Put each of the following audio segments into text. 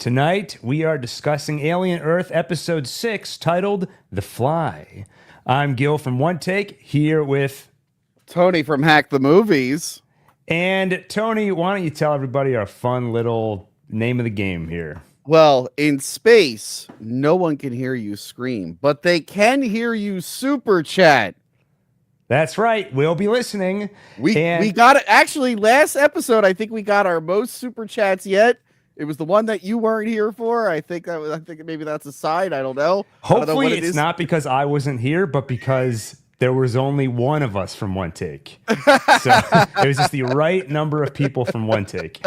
Tonight, we are discussing Alien Earth Episode 6, titled The Fly. I'm Gil from OneTake, here with... Tony from Hack the Movies. And Tony, why don't you tell everybody our fun little name of the game here? Well, in space, no one can hear you scream, but they can hear you super chat. That's right. We'll be listening. We got it. Actually, last episode, I think we got our most super chats yet. It was the one that you weren't here for. I think maybe that's a sign. I don't know. Hopefully, it's not because I wasn't here, but because there was only one of us from OneTake. So it was just the right number of people from OneTake.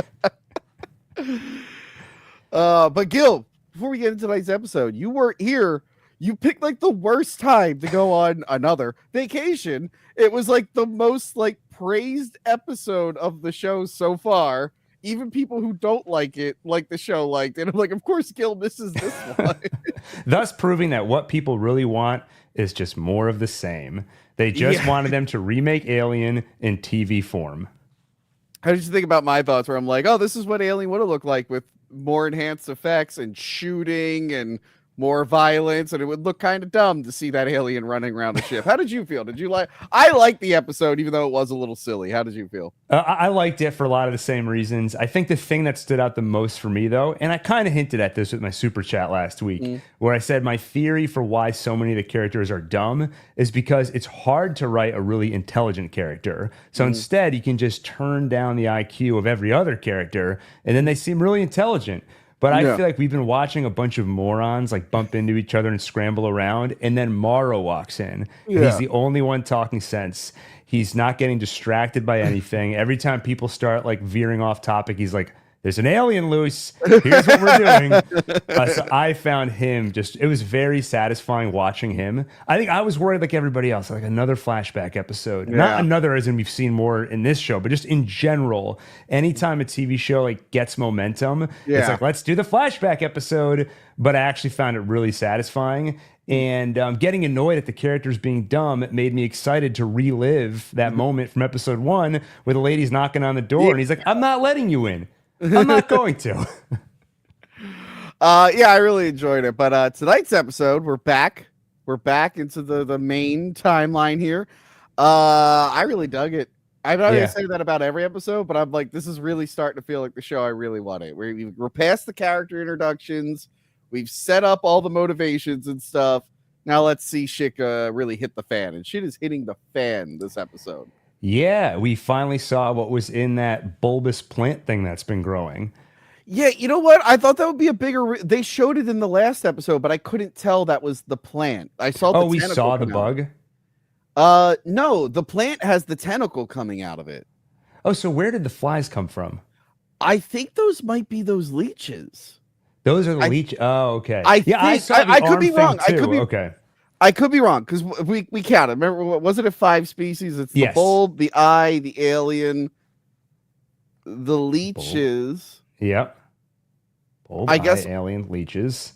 But Gil, before we get into tonight's episode, you weren't here. You picked like the worst time to go on another vacation. It was like the most like praised episode of the show so far. Even people who don't like it, like the show, liked it. I'm like, of course, Gil misses this one. Thus proving that what people really want is just more of the same. They just wanted them to remake Alien in TV form. How did you think about my thoughts where I'm like, oh, this is what Alien would have looked like with more enhanced effects and shooting and more violence, and it would look kind of dumb to see that alien running around the ship. How did you feel? Did you like? I liked the episode, even though it was a little silly. How did you feel? I liked it for a lot of the same reasons. I think the thing that stood out the most for me, though, and I kind of hinted at this with my super chat last week, where I said my theory for why so many of the characters are dumb is because it's hard to write a really intelligent character. So instead, you can just turn down the IQ of every other character, and then they seem really intelligent. But I feel like we've been watching a bunch of morons like bump into each other and scramble around, and then Morrow walks in. And he's the only one talking sense. He's not getting distracted by anything. Every time people start like veering off topic, he's like, there's an alien loose. Here's what we're doing. So I found him it was very satisfying watching him. I think I was worried like everybody else, like another flashback episode. Not another as in we've seen more in this show, but just in general, anytime a TV show like gets momentum, it's like, let's do the flashback episode. But I actually found it really satisfying. And getting annoyed at the characters being dumb made me excited to relive that moment from episode 1 where the lady's knocking on the door and he's like, I'm not letting you in. I'm not going to. I really enjoyed it. But tonight's episode, we're back. We're back into the main timeline here. I really dug it. I'm not going to say that about every episode, but I'm like, this is really starting to feel like the show I really wanted. We're past the character introductions. We've set up all the motivations and stuff. Now let's see shit really hit the fan. And shit is hitting the fan this episode. Yeah, we finally saw what was in that bulbous plant thing that's been growing. Yeah, you know what? I thought that would be a bigger... They showed it in the last episode, but I couldn't tell that was the plant. I saw the we saw the bug? No, the plant has the tentacle coming out of it. Oh, so where did the flies come from? I think those might be those leeches. Those are the leeches? Oh, okay. I could be wrong. Okay. I could be wrong because we counted. Remember, was it at 5 species? It's the bulb, the eye, the alien, the leeches. Bulb. Yep. Bulb, I guess alien, leeches,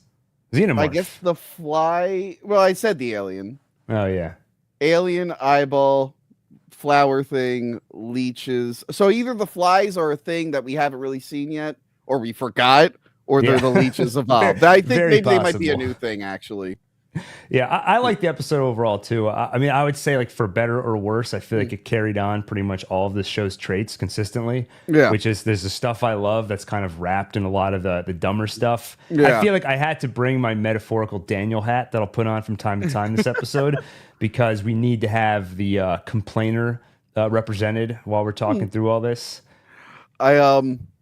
xenomorph. I guess the fly. Well, I said the alien. Oh yeah. Alien, eyeball, flower thing, leeches. So either the flies are a thing that we haven't really seen yet, or we forgot, or they're the leeches evolved. I think maybe they might be a new thing actually. Yeah, I like the episode overall too. I mean, I would say like for better or worse, I feel like it carried on pretty much all of this show's traits consistently. Yeah, which is there's the stuff I love that's kind of wrapped in a lot of the dumber stuff. Yeah. I feel like I had to bring my metaphorical Daniel hat that I'll put on from time to time this episode because we need to have the complainer represented while we're talking through all this. I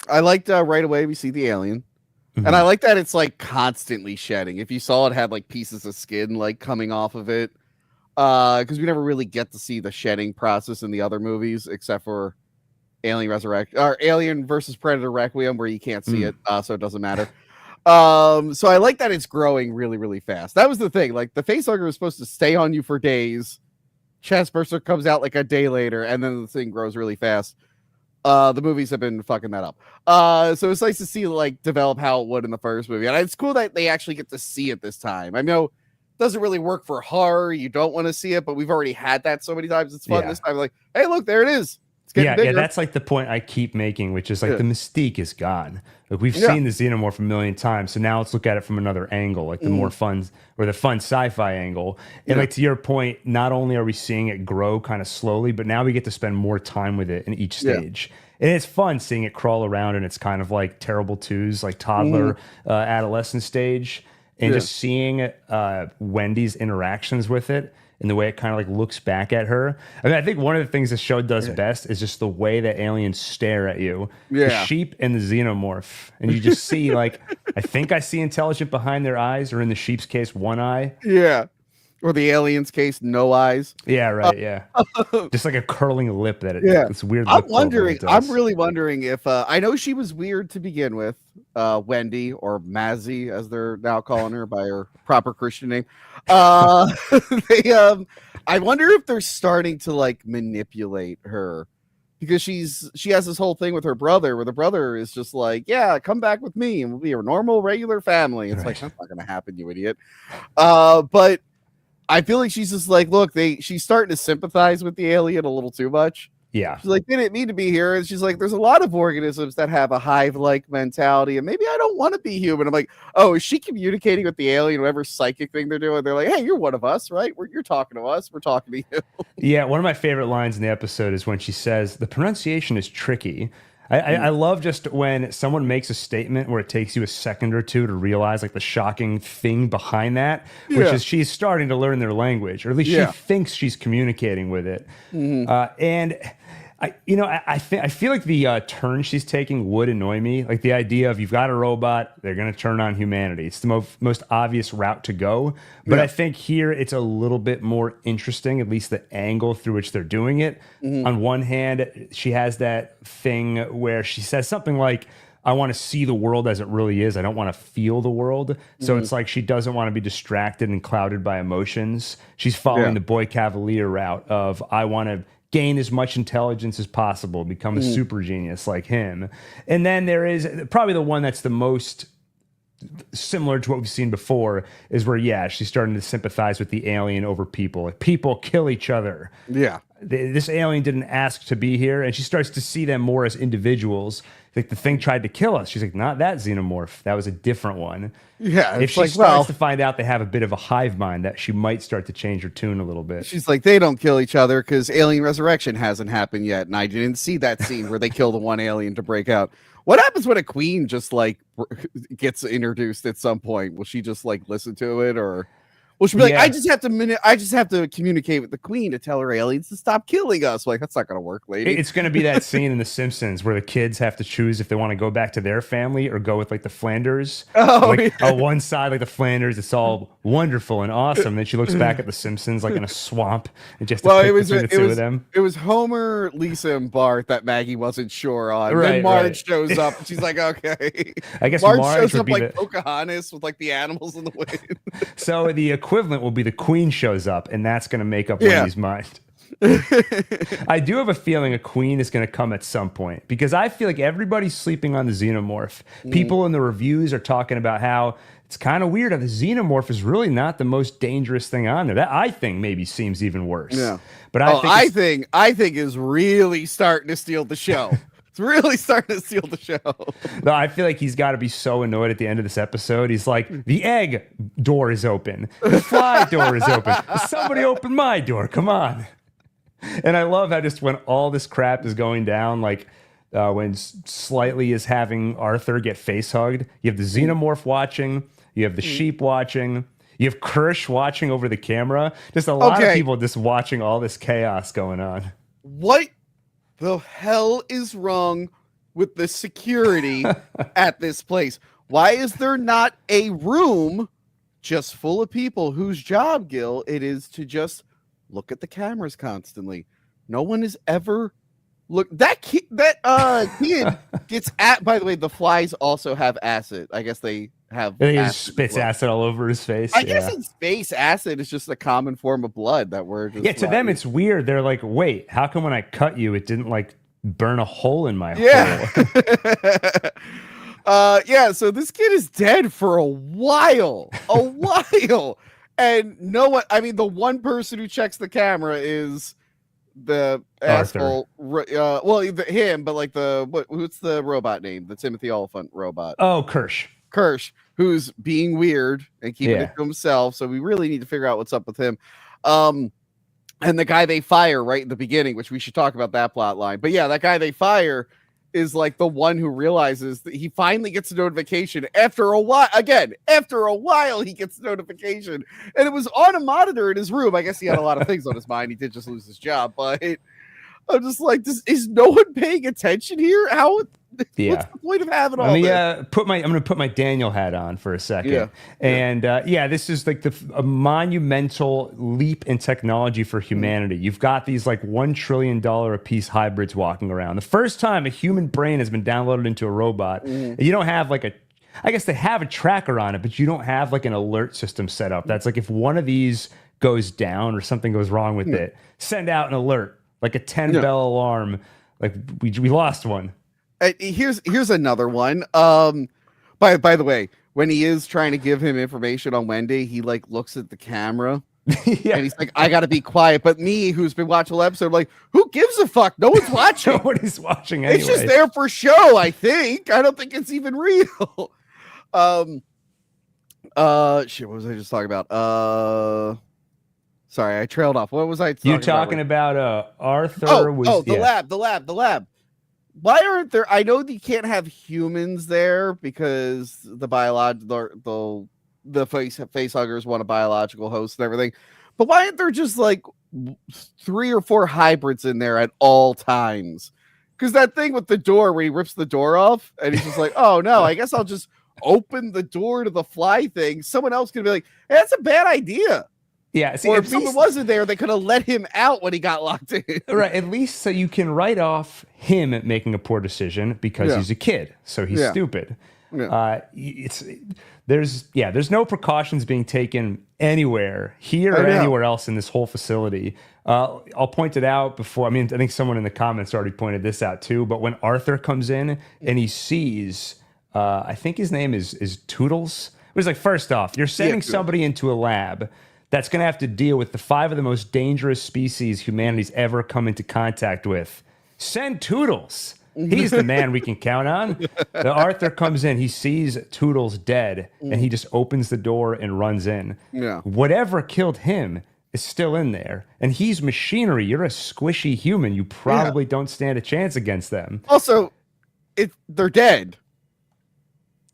liked right away we see the alien. And I like that it's like constantly shedding. If you saw it had like pieces of skin like coming off of it. Because we never really get to see the shedding process in the other movies except for Alien Resurrection or Alien versus Predator Requiem where you can't see it, so it doesn't matter. So I like that it's growing really, really fast. That was the thing. Like the facehugger was supposed to stay on you for days. Chest burster comes out like a day later, and then the thing grows really fast. The movies have been fucking that up. So it's nice to see like develop how it would in the first movie. And it's cool that they actually get to see it this time. I know it doesn't really work for horror. You don't want to see it, but we've already had that so many times. It's fun this time. Like, hey, look, there it is. It's getting bigger. Yeah, that's like the point I keep making, which is like the mystique is gone. Like we've seen the xenomorph a million times, so now let's look at it from another angle, like the more fun or the fun sci-fi angle. And like to your point, not only are we seeing it grow kind of slowly, but now we get to spend more time with it in each stage. And it's fun seeing it crawl around, and it's kind of like Terrible Twos, like toddler adolescent stage, and just seeing Wendy's interactions with it and the way it kind of like looks back at her. I mean, I think one of the things the show does best is just the way that aliens stare at you. The sheep and the xenomorph. And you just see like, I think I see intelligent behind their eyes, or in the sheep's case, one eye. Yeah. Or the alien's case, no eyes. Yeah, right. Just like a curling lip that it's weird. I'm really wondering if I know she was weird to begin with, Wendy, or Mazzy as they're now calling her by her proper Christian name. I wonder if they're starting to like manipulate her, because she has this whole thing with her brother where the brother is just like, yeah, come back with me and we'll be a normal regular family. It's like, that's not gonna happen, you idiot. But I feel like she's just like, look, she's starting to sympathize with the alien a little too much. Yeah. She's like, they didn't mean to be here. And she's like, there's a lot of organisms that have a hive-like mentality, and maybe I don't want to be human. I'm like, oh, is she communicating with the alien, whatever psychic thing they're doing? They're like, hey, you're one of us, right? You're talking to us. We're talking to you. Yeah, one of my favorite lines in the episode is when she says, the pronunciation is tricky. I love just when someone makes a statement where it takes you a second or two to realize like the shocking thing behind that, which is she's starting to learn their language, or at least she thinks she's communicating with it. And I feel like the turn she's taking would annoy me. Like the idea of you've got a robot, they're going to turn on humanity. It's the most obvious route to go. But I think here it's a little bit more interesting, at least the angle through which they're doing it. On one hand, she has that thing where she says something like, I want to see the world as it really is. I don't want to feel the world. So it's like she doesn't want to be distracted and clouded by emotions. She's following the Boy Cavalier route of, I want to gain as much intelligence as possible, become a super genius like him. And then there is probably the one that's the most similar to what we've seen before, is where, she's starting to sympathize with the alien over people. Like, people kill each other. Yeah. This alien didn't ask to be here, and she starts to see them more as individuals. Like, the thing tried to kill us. She's like, not that xenomorph. That was a different one. Yeah. If she starts to find out they have a bit of a hive mind, that she might start to change her tune a little bit. She's like, they don't kill each other because alien resurrection hasn't happened yet. And I didn't see that scene where they kill the one alien to break out. What happens when a queen just like gets introduced at some point? Will she just like listen to it, or will she be like, I just have to communicate with the queen to tell her aliens to stop killing us? Like, that's not going to work, lady. It's going to be that scene in The Simpsons where the kids have to choose if they want to go back to their family or go with like the Flanders. On one side, like the Flanders, it's all wonderful and awesome. Then she looks back at the Simpsons like in a swamp and just between the two of them. It was Homer, Lisa, and Bart that Maggie wasn't sure on. Right, then Marge shows up and she's like, okay. I guess Marge shows up like Pocahontas with like the animals in the wind. So the equivalent will be the queen shows up, and that's going to make up Wendy's mind. I do have a feeling a queen is going to come at some point, because I feel like everybody's sleeping on the xenomorph. People in the reviews are talking about how it's kind of weird how the xenomorph is really not the most dangerous thing on there. That, I think, maybe seems even worse. Yeah. But I think is really starting to steal the show. Really starting to steal the show. No, I feel like he's got to be so annoyed at the end of this episode. He's like, the egg door is open. The fly door is open. Somebody open my door. Come on. And I love how just when all this crap is going down, like when Slightly is having Arthur get face hugged, you have the xenomorph watching, you have the sheep watching, you have Kirsch watching over the camera. Just a lot of people just watching all this chaos going on. What the hell is wrong with the security at this place? Why is there not a room just full of people whose job, Gil, it is to just look at the cameras constantly? No one is ever that kid gets at. By the way, the flies also have acid. I guess they have. He just spits acid all over his face. I guess in space, acid is just a common form of blood that we're just. Yeah, to them it's weird. They're like, wait, how come when I cut you, it didn't like burn a hole in my hole? So this kid is dead for a while. And no one. I mean, the one person who checks the camera is the Arthur. asshole. Well, him, but like what's the robot name? The Timothy Oliphant robot. Oh, Kirsch. Kirsch, who's being weird and keeping it Yeah. to himself. So we really need to figure out what's up with him. And the guy they fire right in the beginning, which we should talk about that plot line. But yeah, that guy they fire is like the one who realizes that he finally gets a notification after a while. Again, after a while, he gets a notification, and it was on a monitor in his room. I guess he had a lot of things on his mind. He did just lose his job, but I'm just like, is no one paying attention here? How? Yeah. What's the point of having all Let me this? I'm gonna put my Daniel hat on for a second. Yeah. And this is like a monumental leap in technology for humanity. You've got these like $1 trillion a piece hybrids walking around. The first time a human brain has been downloaded into a robot, and you don't have like I guess they have a tracker on it, but you don't have like an alert system set up. That's like if one of these goes down or something goes wrong with it, send out an alert, like a 10 bell alarm. Like we lost one. Here's another one. By the way, when he is trying to give him information on Wendy, he like looks at the camera Yeah. and he's like, "I gotta be quiet." But me, who's been watching the whole episode, I'm like, who gives a fuck? No one's watching. Nobody's watching anyway. It's just there for show. I think. I don't think it's even real. Shit. What was I just talking about? Sorry, I trailed off. What was I? You talking about Arthur? The lab. Why aren't there? I know you can't have humans there because the face huggers want a biological host and everything. But why aren't there just like 3 or 4 hybrids in there at all times? Because that thing with the door where he rips the door off and he's just like, oh no, I guess I'll just open the door to the fly thing. Someone else could be like, hey, that's a bad idea. Yeah, see, or if someone wasn't there, they could have let him out when he got locked in. Right, at least so you can write off him making a poor decision because he's a kid, so he's stupid. Yeah. There's no precautions being taken anywhere here or anywhere else in this whole facility. I'll point it out before. I mean, I think someone in the comments already pointed this out too. But when Arthur comes in and he sees, I think his name is Toodles. It was like, first off, you're sending somebody into a lab that's going to have to deal with the 5 of the most dangerous species humanity's ever come into contact with. Send Toodles. He's the man we can count on. The Arthur comes in, he sees Toodles dead, and he just opens the door and runs in. Yeah. Whatever killed him is still in there. And he's machinery. You're a squishy human. You probably don't stand a chance against them. Also, they're dead.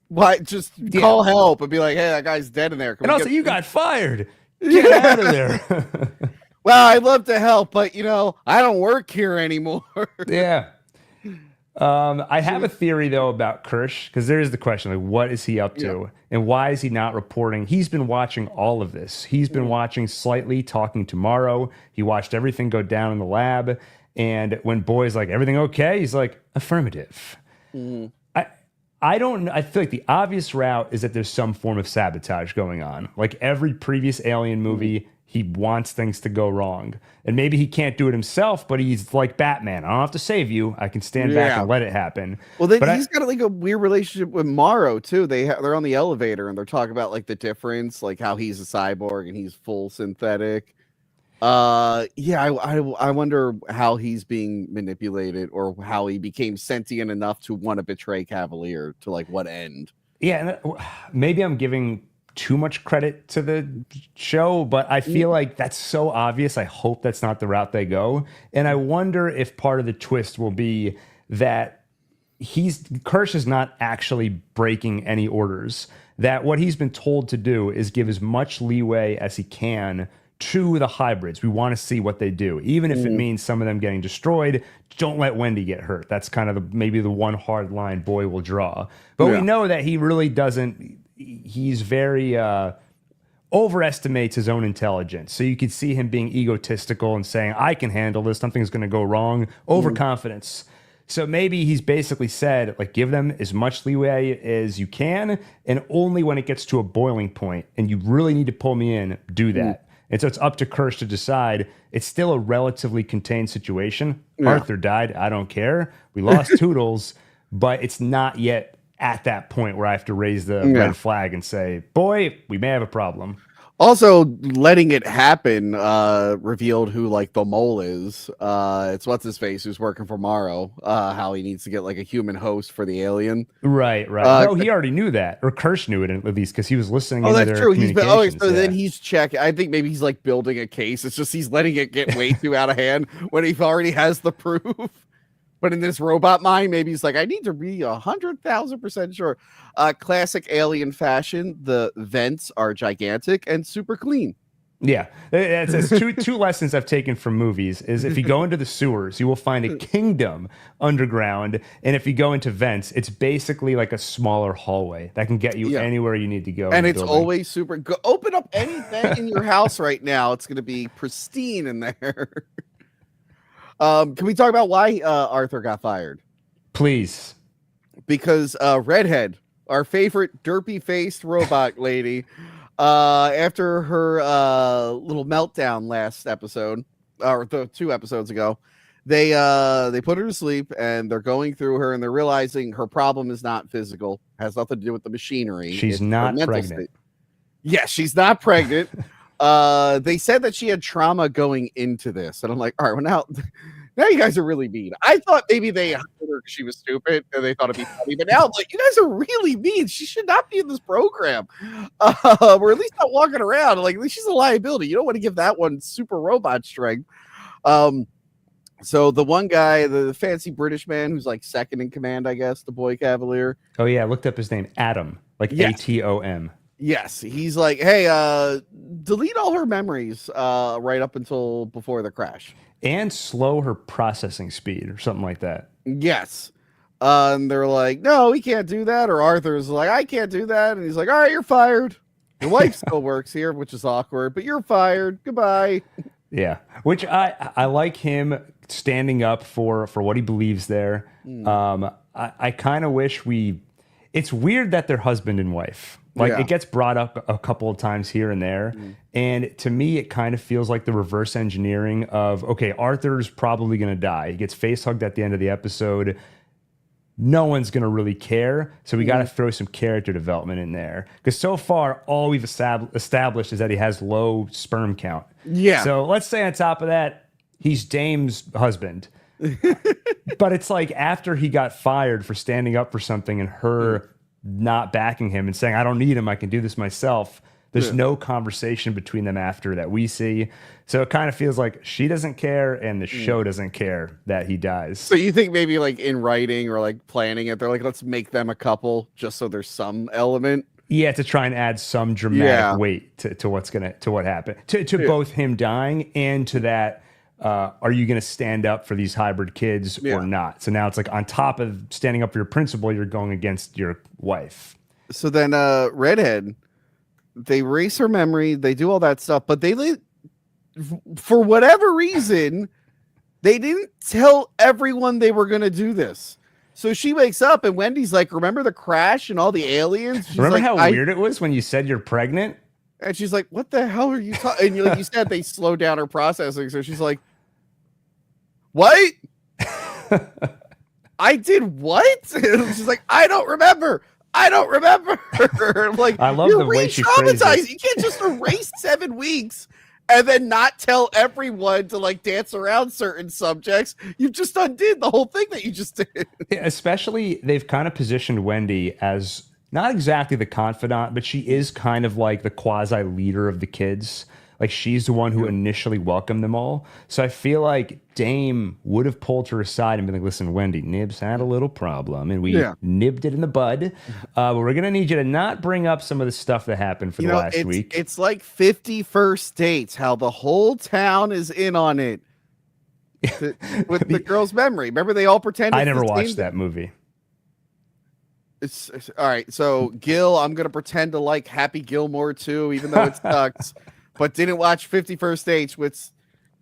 Why just call help and be like, hey, that guy's dead in there. And also, you got fired. Get out of there. Well, I'd love to help, but I don't work here anymore. Yeah. I have a theory though about Kirsch, because there is the question, like, what is he up to and why is he not reporting? He's been watching all of this. He's been watching Slightly talking tomorrow. He watched everything go down in the lab. And when Boy's like, everything okay? He's like, affirmative. I feel like the obvious route is that there's some form of sabotage going on. Like every previous Alien movie, he wants things to go wrong. And maybe he can't do it himself, but he's like Batman. I don't have to save you. I can stand back and let it happen. Well, he's got like a weird relationship with Morrow too. They're on the elevator and they're talking about like the difference, like how he's a cyborg and he's full synthetic. I wonder how he's being manipulated or how he became sentient enough to want to betray Cavalier. To like what end? Yeah, and maybe I'm giving too much credit to the show, but I feel like that's so obvious. I hope that's not the route they go. And I wonder if part of the twist will be that Kirsch is not actually breaking any orders, that what he's been told to do is give as much leeway as he can to the hybrids. We want to see what they do, even if it means some of them getting destroyed. Don't let Wendy get hurt. That's kind of maybe the one hard line Boy will draw. But we know that he really doesn't. He's very overestimates his own intelligence. So you could see him being egotistical and saying, I can handle this. Nothing's going to go wrong. Overconfidence. So maybe he's basically said, like, give them as much leeway as you can. And only when it gets to a boiling point and you really need to pull me in, do that. And so it's up to Kirsch to decide. It's still a relatively contained situation. Arthur died. I don't care. We lost Toodles, but it's not yet at that point where I have to raise the red flag and say, boy, we may have a problem. Also, letting it happen revealed who like the mole is. It's what's his face who's working for Morrow. How he needs to get like a human host for the alien. Right. No, he already knew that, or Kirsch knew it at least because he was listening into That's their true. communications. So then he's checking. I think maybe he's like building a case. It's just he's letting it get way too out of hand when he already has the proof. But in this robot mind, maybe he's like, I need to be 100,000% sure. Classic alien fashion. The vents are gigantic and super clean. Yeah, it's two lessons I've taken from movies is if you go into the sewers, you will find a kingdom underground, and if you go into vents, it's basically like a smaller hallway that can get you anywhere you need to go. And it's always super. Open up any vent in your house right now; it's going to be pristine in there. Can we talk about why Arthur got fired? Please. Because Redhead, our favorite derpy-faced robot lady, after her little meltdown last episode, or the 2 episodes ago, they put her to sleep and they're going through her and they're realizing her problem is not physical, has nothing to do with the machinery. She's not pregnant. State. Yes, she's not pregnant. They said that she had trauma going into this, and I'm like, all right, well now you guys are really mean. I thought maybe they hired her because she was stupid and they thought it'd be funny, but now I'm like, you guys are really mean. She should not be in this program, or at least not walking around. Like, she's a liability. You don't want to give that one super robot strength. So the one guy, the fancy British man who's like second in command, I guess, the Boy Cavalier. Oh yeah, I looked up his name, Adam, like Atom. Yes, he's like, hey, delete all her memories right up until before the crash. And slow her processing speed or something like that. Yes. And they're like, no, we can't do that. Or Arthur's like, I can't do that. And he's like, all right, you're fired. Your wife still works here, which is awkward, but you're fired. Goodbye. Yeah, which I like him standing up for what he believes there. I kind of wish it's weird that they're husband and wife. Like it gets brought up a couple of times here and there. And to me, it kind of feels like the reverse engineering of, okay, Arthur's probably going to die. He gets face hugged at the end of the episode. No one's going to really care. So we got to throw some character development in there. Because so far, all we've established is that he has low sperm count. Yeah. So let's say on top of that, he's Dame's husband. But it's like after he got fired for standing up for something and her not backing him and saying, I don't need him, I can do this myself. There's no conversation between them after that we see. So it kind of feels like she doesn't care and the show doesn't care that he dies. So you think maybe like in writing or like planning it, they're like, let's make them a couple just so there's some element. Yeah, to try and add some dramatic weight to what happened. To both him dying and to that, are you going to stand up for these hybrid kids or not? So now it's like on top of standing up for your principal, you're going against your wife. So then Redhead, they erase her memory, they do all that stuff, but for whatever reason, they didn't tell everyone they were going to do this. So she wakes up and Wendy's like, remember the crash and all the aliens? She's remember like, how weird it was when you said you're pregnant? And she's like, what the hell are you talking? And like you said, they slowed down her processing. So she's like, what? I did what? And she's like, I don't remember. I'm like, I love the way she phrased it. You can't just erase 7 weeks and then not tell everyone to like dance around certain subjects. You just undid the whole thing that you just did. Yeah, especially, they've kind of positioned Wendy as not exactly the confidant, but she is kind of like the quasi leader of the kids. Like she's the one who initially welcomed them all. So I feel like Dame would have pulled her aside and been like, listen, Wendy, Nibs had a little problem and we nibbed it in the bud. But we're going to need you to not bring up some of the stuff that happened for the last week. It's like 50 First Dates, how the whole town is in on it. With the girl's memory. Remember they all pretended. I never watched that movie. It's all right. So Gil, I'm going to pretend to like Happy Gilmore too, even though it sucks. But didn't watch 50 First Dates, which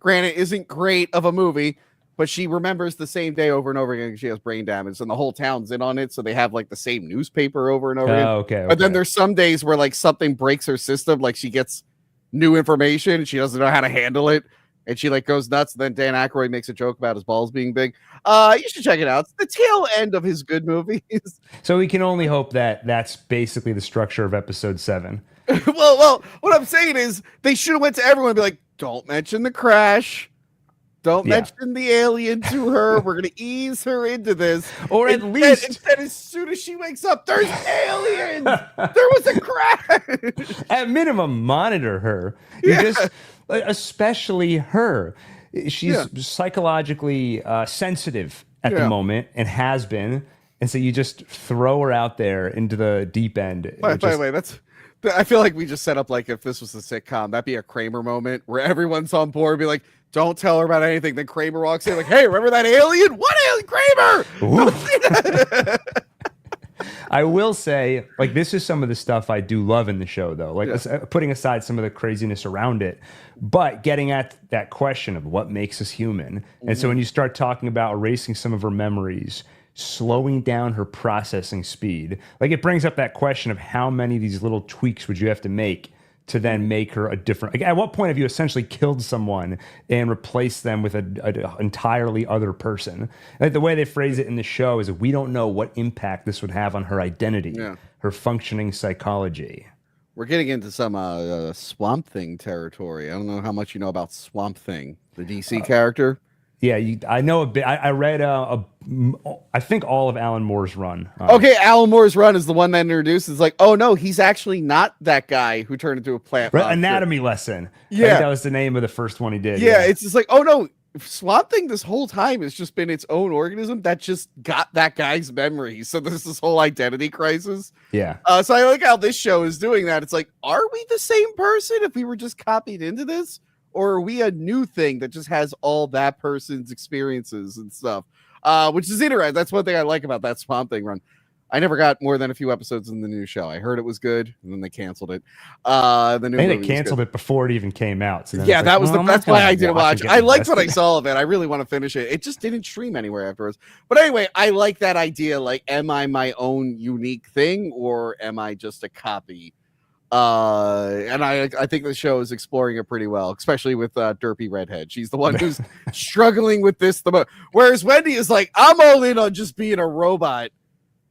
granted isn't great of a movie, but she remembers the same day over and over again because she has brain damage and the whole town's in on it. So they have like the same newspaper over and over again. Okay. But then there's some days where like something breaks her system, like she gets new information and she doesn't know how to handle it. And she like goes nuts. And then Dan Aykroyd makes a joke about his balls being big. You should check it out. It's the tail end of his good movies. So we can only hope that that's basically the structure of episode 7. well, what I'm saying is they should have went to everyone and be like, don't mention the crash. Don't mention the alien to her. We're going to ease her into this. Or at least. Instead, as soon as she wakes up, there's aliens. There was a crash. At minimum, monitor her. You just, especially her. She's psychologically sensitive at the moment and has been. And so you just throw her out there into the deep end. By the way, I feel like we just set up like if this was a sitcom, that'd be a Kramer moment where everyone's on board, be like, don't tell her about anything. Then Kramer walks in like, hey, remember that alien? What alien? Kramer! I will say, like, this is some of the stuff I do love in the show, though. Like, putting aside some of the craziness around it, but getting at that question of what makes us human. And so when you start talking about erasing some of her memories, slowing down her processing speed, like, it brings up that question of how many of these little tweaks would you have to make to then make her a different, like, at what point have you essentially killed someone and replaced them with an entirely other person? Like, the way they phrase it in the show is that we don't know what impact this would have on her identity, her functioning psychology. We're getting into some Swamp Thing territory. I don't know how much you know about Swamp Thing, the DC character. Yeah, I know a bit. I read, I think all of Alan Moore's run. Okay, Alan Moore's run is the one that introduces, like, oh no, he's actually not that guy who turned into a plant monster. Anatomy Lesson. Yeah. I think that was the name of the first one he did. Yeah, it's just like, oh no, Swamp Thing this whole time has just been its own organism that just got that guy's memory. So there's this whole identity crisis. Yeah. So I like how this show is doing that. It's like, are we the same person if we were just copied into this? Or are we a new thing that just has all that person's experiences and stuff? Which is interesting. That's one thing I like about that Swamp Thing run. I never got more than a few episodes in the new show. I heard it was good, and then they canceled it. I think they canceled it before it even came out. So yeah, that was that's why I didn't watch it. I liked what I saw of it. I really want to finish it. It just didn't stream anywhere afterwards. But anyway, I like that idea. Like, am I my own unique thing, or am I just a copy? And I think the show is exploring it pretty well, especially with Derpy Redhead. She's the one who's struggling with this the most. Whereas Wendy is like, I'm all in on just being a robot.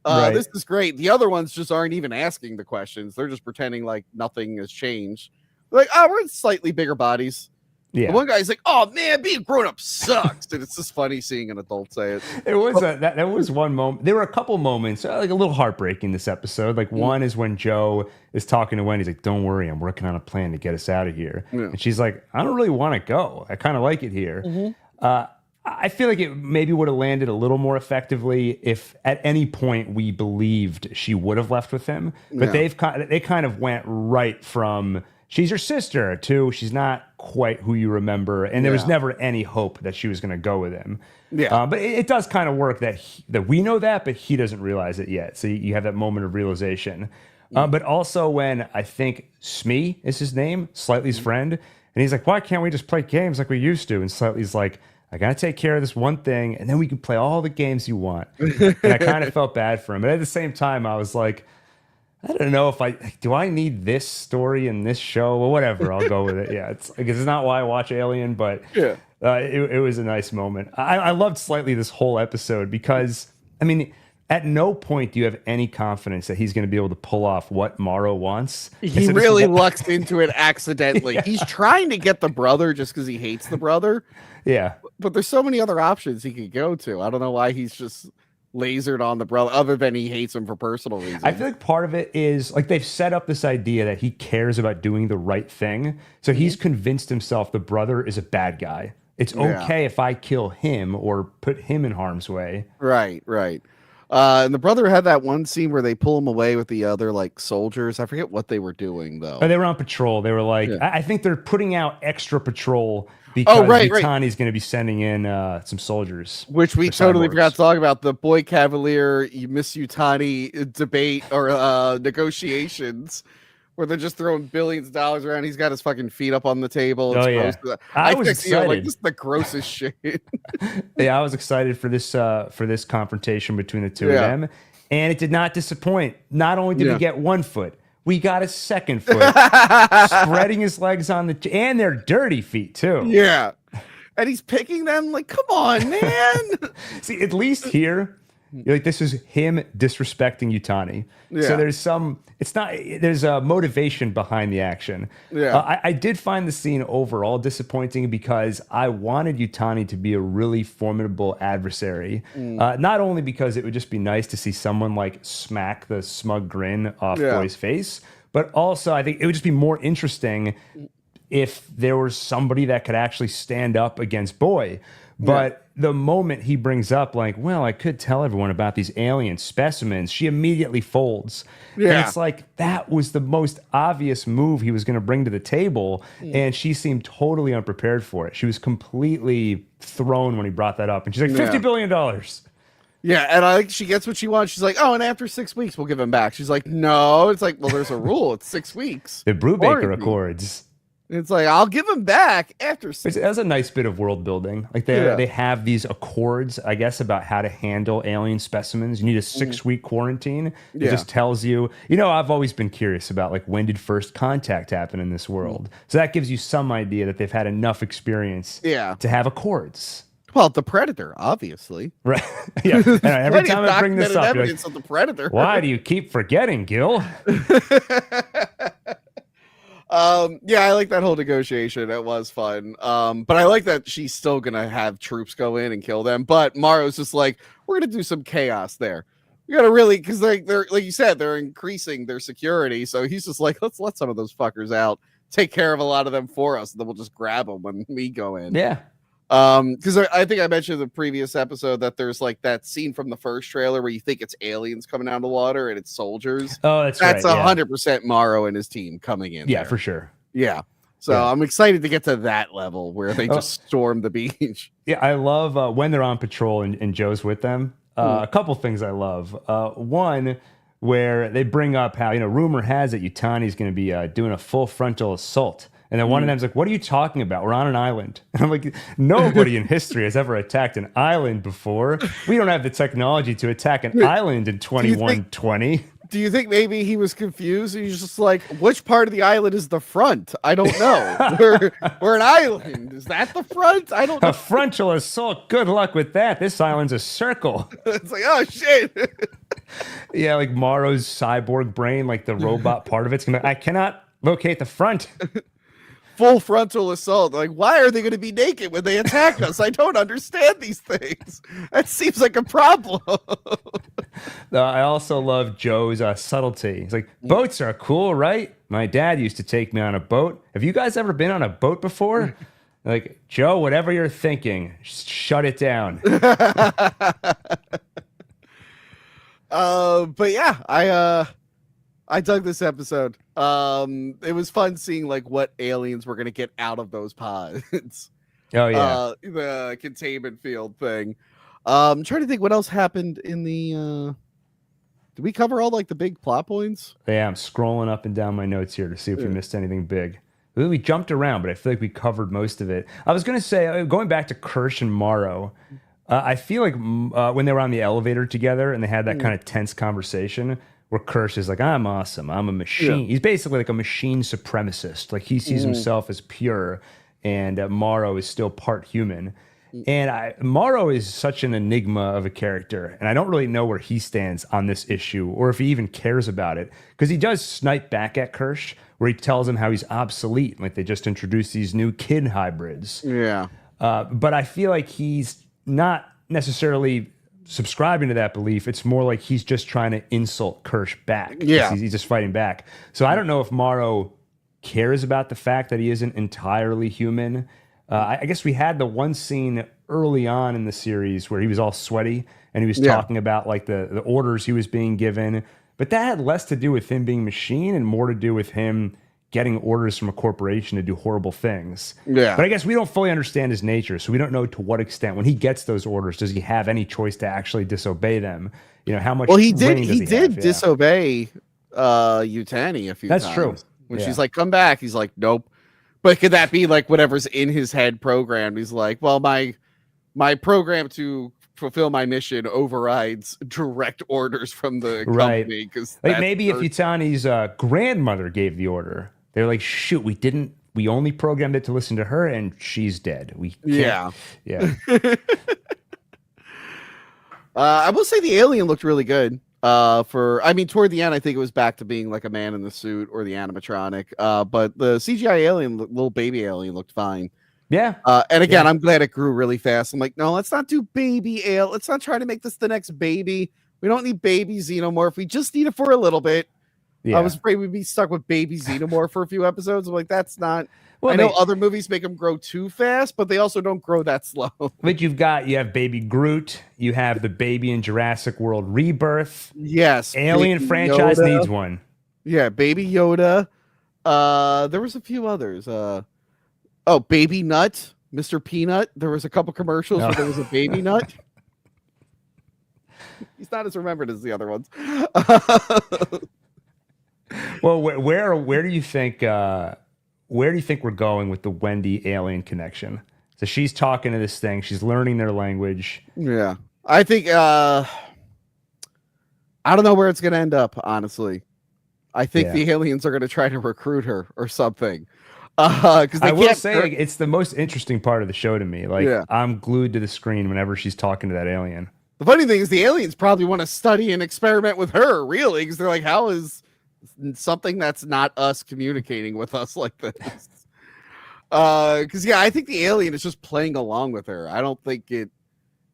This is great. The other ones just aren't even asking the questions. They're just pretending like nothing has changed. They're like, oh, we're slightly bigger bodies. Yeah. The one guy's like, oh man, being grown up sucks. And it's just funny seeing an adult say it. It was that was one moment. There were a couple moments, like a little heartbreaking this episode. Like, one is when Joe is talking to Wendy. He's like, don't worry, I'm working on a plan to get us out of here. Yeah. And she's like, I don't really want to go. I kind of like it here. I feel like it maybe would have landed a little more effectively if at any point we believed she would have left with him. But they kind of went right from she's your sister to she's not quite who you remember, and there was never any hope that she was going to go with him. Yeah, but it does kind of work that we know that, but he doesn't realize it yet. So you have that moment of realization. But also when I think Smee is his name, Slightly's friend, and he's like, why can't we just play games like we used to? And Slightly's like, I got to take care of this one thing, and then we can play all the games you want. And I kind of felt bad for him. But at the same time, I was like, I don't know if do I need this story in this show? Well, whatever, I'll go with it. Yeah, it's not why I watch Alien, but it was a nice moment. I loved Slightly this whole episode because, I mean, at no point do you have any confidence that he's going to be able to pull off what Morrow wants. He really lucks into it accidentally. He's trying to get the brother just because he hates the brother. Yeah. But there's so many other options he could go to. I don't know why he's just lasered on the brother other than he hates him for personal reasons. I feel like part of it is like they've set up this idea that he cares about doing the right thing. So he's convinced himself the brother is a bad guy. It's okay if I kill him or put him in harm's way. Right. And the brother had that one scene where they pull him away with the other like soldiers. I forget what they were doing though. But they were on patrol. They were like, I think they're putting out extra patrol because Yutani's going to be sending in some soldiers. Which we totally forgot to talk about. The Boy Cavalier, Miss Yutani debate or negotiations where they're just throwing billions of dollars around. He's got his fucking feet up on the table. It's I was excited. Like, this is the grossest shit. Yeah, I was excited for this confrontation between the two of them. And it did not disappoint. Not only did we get 1 foot, we got a second foot, spreading his legs on and they're dirty feet too. Yeah. And he's picking them like, come on, man. See, at least here, You're like, this is him disrespecting Utani. Yeah. So there's a motivation behind the action. Yeah. I did find the scene overall disappointing because I wanted Utani to be a really formidable adversary. Not only because it would just be nice to see someone like smack the smug grin off Boy's face, but also I think it would just be more interesting if there was somebody that could actually stand up against Boy. But the moment he brings up, like, well, I could tell everyone about these alien specimens, she immediately folds. And it's like, that was the most obvious move he was going to bring to the table. And she seemed totally unprepared for it. She was completely thrown when he brought that up. And she's like, $50 billion. Yeah, and I like she gets what she wants. She's like, oh, and after 6 weeks, we'll give him back. She's like, no. It's like, well, there's a rule. It's 6 weeks. The Brubaker Accords. It's like, I'll give him back after 6 That's a nice bit of world building. Like they have these accords, I guess, about how to handle alien specimens. You need a 6-week quarantine. It just tells you, I've always been curious about like when did first contact happen in this world. So that gives you some idea that they've had enough experience to have accords. Well, the Predator, obviously. Right. Yeah. And every time I bring this up, evidence of the Predator. Why do you keep forgetting, Gil? Yeah, I like that whole negotiation. It was fun. But I like that she's still gonna have troops go in and kill them. But Morrow's just like, we're gonna do some chaos there. We gotta really, because they're like you said, they're increasing their security. So he's just like, let's let some of those fuckers out, take care of a lot of them for us, and then we'll just grab them when we go in. Yeah. Because I think I mentioned in the previous episode that there's like that scene from the first trailer where you think it's aliens coming out of the water and it's soldiers. Oh, that's 100% Morrow and his team coming in. Yeah, for sure. Yeah. So I'm excited to get to that level where they just storm the beach. Yeah, I love when they're on patrol and Joe's with them. A couple things I love. One, where they bring up how, rumor has it Yutani's going to be doing a full frontal assault. And then one of them's like, what are you talking about? We're on an island. And I'm like, nobody in history has ever attacked an island before. We don't have the technology to attack an island in 2120. Do you think maybe he was confused? He's just like, which part of the island is the front? I don't know. We're an island. Is that the front? I don't know. A frontal assault. Good luck with that. This island's a circle. It's like, oh, shit. Yeah, like Morrow's cyborg brain, like the robot part of it's going to, I cannot locate the front. Full frontal assault. Like, why are they going to be naked when they attack us? I don't understand these things. That seems like a problem. I also love Joe's subtlety. He's like, boats are cool, right? My dad used to take me on a boat. Have you guys ever been on a boat before? Like, Joe, whatever you're thinking, shut it down. But yeah, I dug this episode. It was fun seeing like what aliens were gonna get out of those pods. Oh yeah, the containment field thing. I'm trying to think what else happened in the. Did we cover all like the big plot points? Yeah, I'm scrolling up and down my notes here to see if we missed anything big. We jumped around, but I feel like we covered most of it. I was gonna say, going back to Kirsch and Morrow. I feel like when they were on the elevator together and they had that kind of tense conversation. Where Kirsch is like, I'm awesome. I'm a machine. Yeah. He's basically like a machine supremacist. Like he sees himself as pure, and Morrow is still part human. And Morrow is such an enigma of a character, and I don't really know where he stands on this issue or if he even cares about it. Because he does snipe back at Kirsch, where he tells him how he's obsolete. Like they just introduced these new kid hybrids. Yeah. But I feel like he's not necessarily subscribing to that belief. It's more like he's just trying to insult Kirsch back. Yeah. He's just fighting back. So I don't know if Morrow cares about the fact that he isn't entirely human. I guess we had the one scene early on in the series where he was all sweaty and he was talking about like the orders he was being given. But that had less to do with him being machine and more to do with him getting orders from a corporation to do horrible things. Yeah. But I guess we don't fully understand his nature, so we don't know to what extent when he gets those orders, does he have any choice to actually disobey them? How much he did have? disobey Yutani a few times. That's true. When she's like, come back, he's like, nope. But could that be like whatever's in his head programmed? He's like, well, my program to fulfill my mission overrides direct orders from the company. Because like maybe if Yutani's grandmother gave the order, they're like, shoot, we only programmed it to listen to her, and she's dead. We can't. Yeah. I will say the alien looked really good. Toward the end, I think it was back to being like a man in the suit or the animatronic. But the CGI alien, little baby alien, looked fine. Yeah. And again, Yeah. I'm glad it grew really fast. I'm like, no, let's not do baby ale. Let's not try to make this the next baby. We don't need baby xenomorph. We just need it for a little bit. Yeah. I was afraid we'd be stuck with baby xenomorph for a few episodes. I'm like, that's not. Well, I know other movies make them grow too fast, but they also don't grow that slow. But you have baby Groot, you have the baby in Jurassic World Rebirth. Yes. Alien franchise Yoda. needs one. Yeah, baby Yoda. There was a few others. Baby Nut, Mr. Peanut. There was a couple commercials where there was a baby nut. He's not as remembered as the other ones. Well, where do you think we're going with the Wendy alien connection? So she's talking to this thing, she's learning their language. Yeah. I think I don't know where it's gonna end up, honestly. I think the aliens are gonna try to recruit her or something. Because I will say like, it's the most interesting part of the show to me. Like Yeah. I'm glued to the screen whenever she's talking to that alien. The funny thing is the aliens probably want to study and experiment with her, really, because they're like, how is something that's not us communicating with us like this? Because I think the alien is just playing along with her. I don't think it.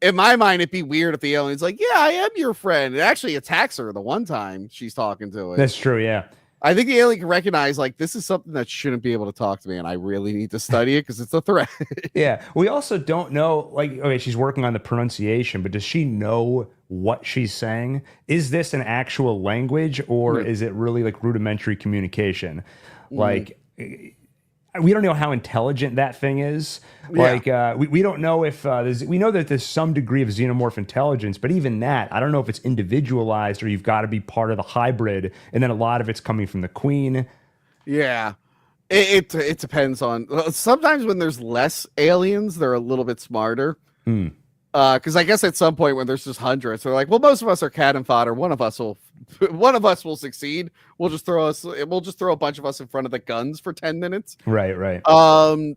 In my mind, it'd be weird if the alien's like, "Yeah, I am your friend." It actually attacks her the one time she's talking to it. That's true. Yeah. I think the alien can recognize like this is something that shouldn't be able to talk to me, and I really need to study it because it's a threat. Yeah. We also don't know, like, okay, she's working on the pronunciation, but does she know what she's saying? Is this an actual language or is it really like rudimentary communication? Like, we don't know how intelligent that thing is. Like, we don't know if we know that there's some degree of xenomorph intelligence, but even that, I don't know if it's individualized or you've got to be part of the hybrid, and then a lot of it's coming from the queen. Yeah, it depends on. Sometimes when there's less aliens, they're a little bit smarter. Because I guess at some point when there's just hundreds, they're like, well, most of us are cannon fodder. One of us will succeed. We'll just throw a bunch of us in front of the guns for 10 minutes. Right, right.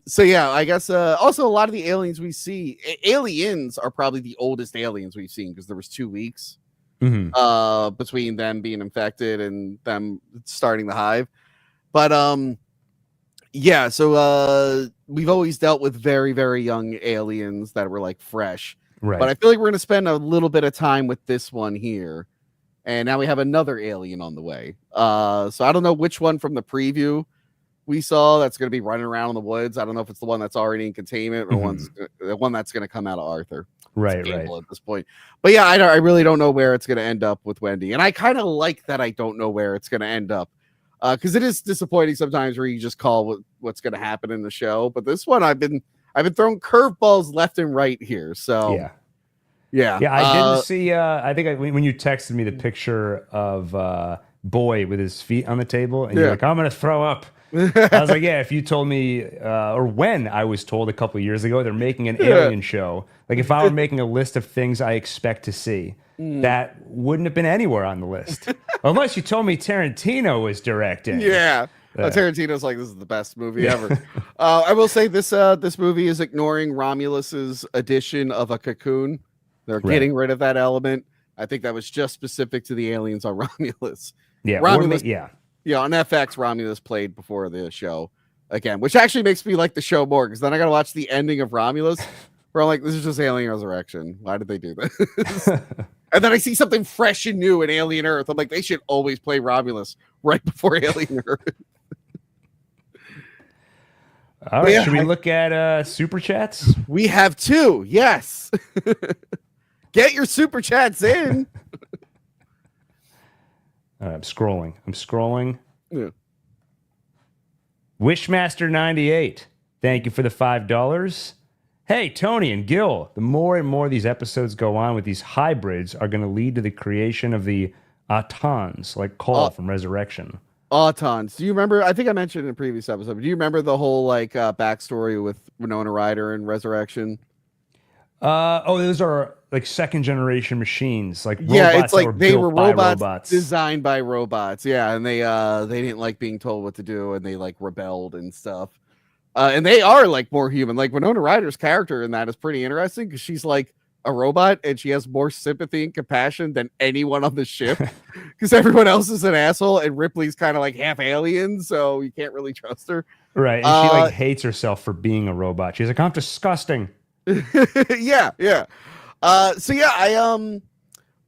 So yeah, I guess also a lot of the aliens we see, aliens are probably the oldest aliens we've seen because there was 2 weeks between them being infected and them starting the hive. But yeah, so we've always dealt with very, very young aliens that were like fresh. Right. But I feel like we're going to spend a little bit of time with this one here. And now we have another alien on the way. So I don't know which one from the preview we saw that's going to be running around in the woods. I don't know if it's the one that's already in containment or the one that's going to come out of Arthur. Right, right. At this point. But yeah, I really don't know where it's going to end up with Wendy. And I kind of like that I don't know where it's going to end up. Because it is disappointing sometimes where you just call what's going to happen in the show. But this one, I've been throwing curveballs left and right here. So yeah. I didn't see. I think when you texted me the picture of Boy with his feet on the table, and you're like, "I'm gonna throw up." I was like, "Yeah." If you told me, or when I was told a couple of years ago, they're making an alien show. Like if I were making a list of things I expect to see, that wouldn't have been anywhere on the list, unless you told me Tarantino was directing. Yeah. Tarantino's like, this is the best movie ever. I will say this movie is ignoring Romulus's addition of a cocoon. They're getting rid of that element. I think that was just specific to the aliens on Romulus. Yeah, Romulus, yeah. On FX, Romulus played before the show again, which actually makes me like the show more because then I got to watch the ending of Romulus where I'm like, this is just Alien Resurrection. Why did they do this? And then I see something fresh and new in Alien Earth. I'm like, they should always play Romulus right before Alien Earth. All right, should we look at super chats? We have 2, yes. Get your super chats in. I'm scrolling. Yeah. Wishmaster98, thank you for the $5. Hey, Tony and Gil, the more and more these episodes go on with these hybrids are going to lead to the creation of the Autons, like Cole from Resurrection. Autons. Do you remember? I think I mentioned in a previous episode. Do you remember the whole backstory with Winona Ryder and Resurrection? Those are like second generation machines, like robots. Yeah, it's like they were robots designed by robots. Yeah, and they didn't like being told what to do, and they like rebelled and stuff. And they are like more human. Like Winona Ryder's character in that is pretty interesting because she's like a robot, and she has more sympathy and compassion than anyone on the ship because everyone else is an asshole, and Ripley's kind of like half alien, so you can't really trust her. Right. And she like hates herself for being a robot. She's like, I'm disgusting. Yeah. So yeah,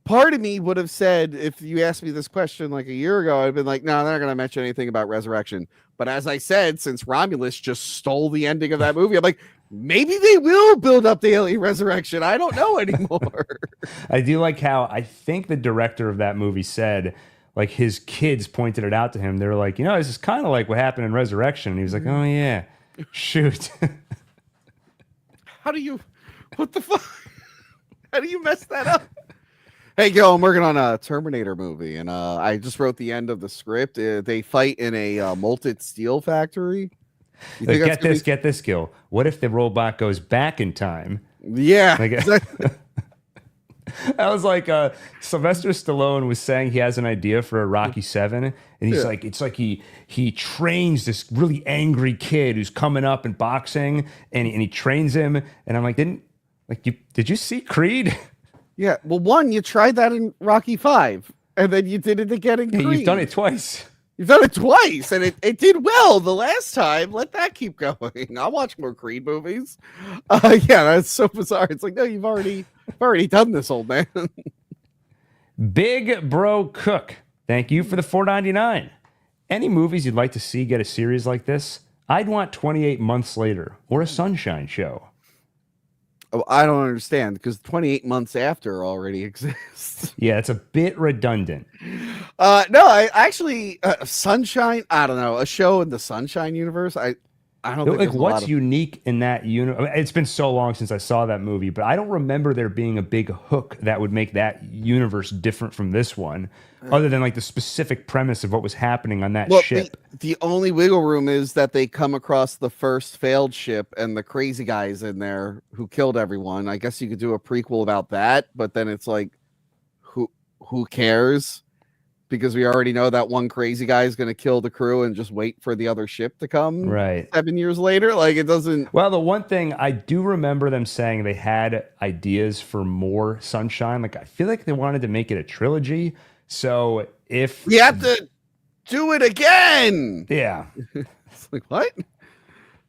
part of me would have said, if you asked me this question like a year ago, I'd been like, no, they're not going to mention anything about resurrection. But as I said, since Romulus just stole the ending of that movie, I'm like, maybe they will build up the alien resurrection. I don't know anymore. I do like how I think the director of that movie said, like, his kids pointed it out to him. They were like, you know, this is kind of like what happened in Resurrection. And he was like, oh, yeah, shoot. What the fuck? How do you mess that up? Hey, Gil, I'm working on a Terminator movie, and I just wrote the end of the script. They fight in a molten steel factory. Get this, Gil. What if the robot goes back in time? Yeah. I was like, Sylvester Stallone was saying he has an idea for a Rocky 7, and he's like, it's like he trains this really angry kid who's coming up in boxing, and he trains him, and I'm like, did you see Creed? Yeah, well, one, you tried that in Rocky 5, and then you did it again in Creed. You've done it twice. You've done it twice, and it did well the last time. Let that keep going. I'll watch more Creed movies. Yeah, that's so bizarre. It's like, no, you've already done this, old man. Big Bro Cook, thank you for the $4.99. Any movies you'd like to see get a series like this? I'd want 28 Months Later or a Sunshine Show. Oh, I don't understand, because 28 Months After already exists. Yeah, it's a bit redundant. No, I actually Sunshine. I don't know, a show in the Sunshine universe. I don't think like what's unique in that universe. It's been so long since I saw that movie, but I don't remember there being a big hook that would make that universe different from this one, other than like the specific premise of what was happening on that ship. The only wiggle room is that they come across the first failed ship and the crazy guys in there who killed everyone. I guess you could do a prequel about that, but then it's like, who cares? Because we already know that one crazy guy is going to kill the crew and just wait for the other ship to come. Right. 7 years later. Like, it doesn't. Well, the one thing I do remember them saying, they had ideas for more Sunshine. Like, I feel like they wanted to make it a trilogy. So if we have to do it again. Yeah. It's like, what?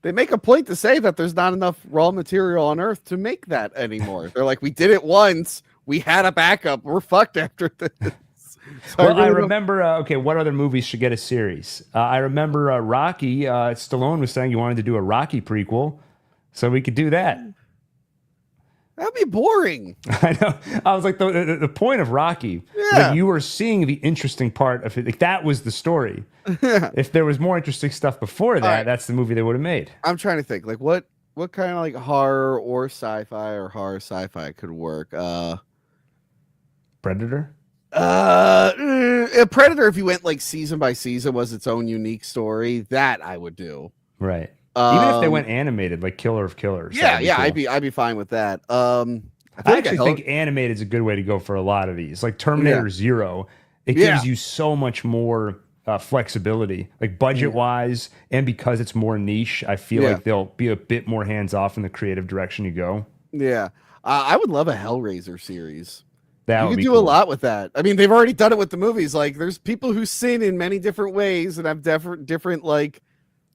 They make a point to say that there's not enough raw material on Earth to make that anymore. They're like, we did it once. We had a backup. We're fucked after this. So well, I remember, okay, what other movies should get a series? I remember Rocky. Stallone was saying you wanted to do a Rocky prequel, so we could do that. That'd be boring. I know. I was like, the point of Rocky, like, you were seeing the interesting part of it. Like, that was the story. If there was more interesting stuff before that, that's the movie they would have made. I'm trying to think, like, what kind of like horror or sci-fi or horror sci-fi could work? Predator? Predator, if you went like season by season, was its own unique story, that I would do. Right. Even if they went animated, like Killer of Killers. Yeah, cool. I'd be fine with that. I actually think animated is a good way to go for a lot of these. Like Terminator Zero, it gives you so much more flexibility, like budget wise, and because it's more niche, I feel like they'll be a bit more hands off in the creative direction you go. Yeah, I would love a Hellraiser series. You could do a lot with that. I mean, they've already done it with the movies. Like, there's people who sin in many different ways and have different like